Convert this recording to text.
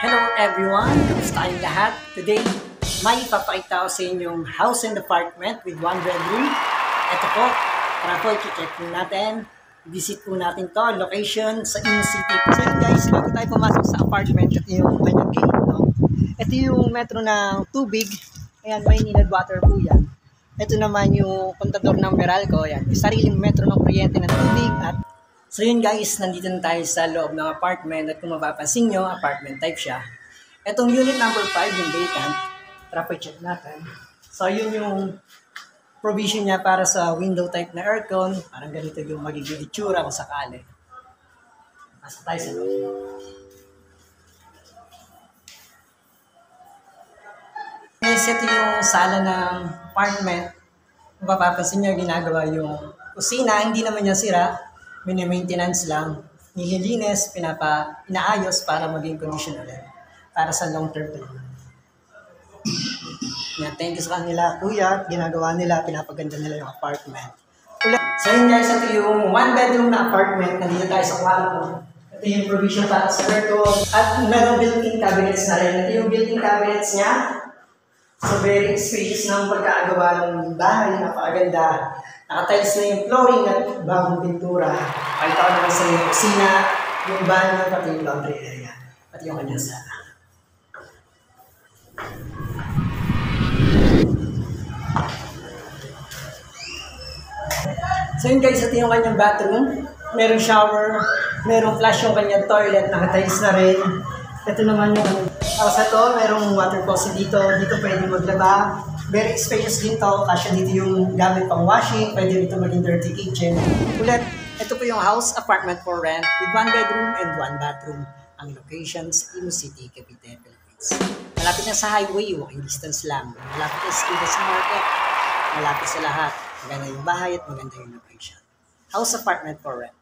Hello everyone! Kamusta kayong lahat? Today, may ipapakita ko sa inyong house and apartment with one bedroom. Ito po, tara po, i-check po natin. Visit po natin to, location sa Imo City. So yun guys, bago tayo pumasok sa apartment, ito yung kanyang gate, no? Ito yung metro ng tubig. Ayan, may needed water po yan. Ito naman yung kontador ng Meralco. Ayan, yung sariling metro ng kuryente ng tubig. At so yun guys, nandito na tayo sa loob ng apartment at kung mapapansin nyo, apartment type siya. Itong unit number 5, yung vacant, tara po check natin. So yun yung provision niya para sa window type na aircon. Parang ganito yung magiging itsura kung sakali. Pasok tayo sa loob. Guys, ito yung sala ng apartment. Kung mapapansin nyo, ginagawa yung kusina, hindi naman yung sira. Mini-maintenance lang, nililinis, inaayos para maging condition ulit. Para sa long-term plan. Yeah, thank you sa kanila, kuya. Ginagawa nila, pinapaganda nila yung apartment. So yun guys, ito yung one bedroom na apartment. Nandito tayo sa kwarto. Ito yung provision para sa aircon. At meron built-in cabinets na rin. Ito yung built-in cabinets niya. So very spacious ng pagkakagawa ng bahay, napakaganda. Nakatiles na yung flooring at bagong pintura. Pakita ko naman sa yung kusina, yung banyo, pati yung laundry area. Pati yung kanyang sala. So yun guys, ito yung kanyang bathroom. Merong shower, merong flush yung kanyang toilet, nakatiles na rin. Ito naman yung sa to, merong water faucet dito. Dito pwede maglaba. Very spacious din to. Kasi dito yung gamit pang washing. Pwede dito maging dirty kitchen. Ulit, ito po yung house apartment for rent with one bedroom and one bathroom. Ang location sa Imo City, Cavite, Philippines. Malapit na sa highway, walking distance lang. Malapit na sa market. Malapit sa lahat. Maganda yung bahay at maganda yung location. House apartment for rent.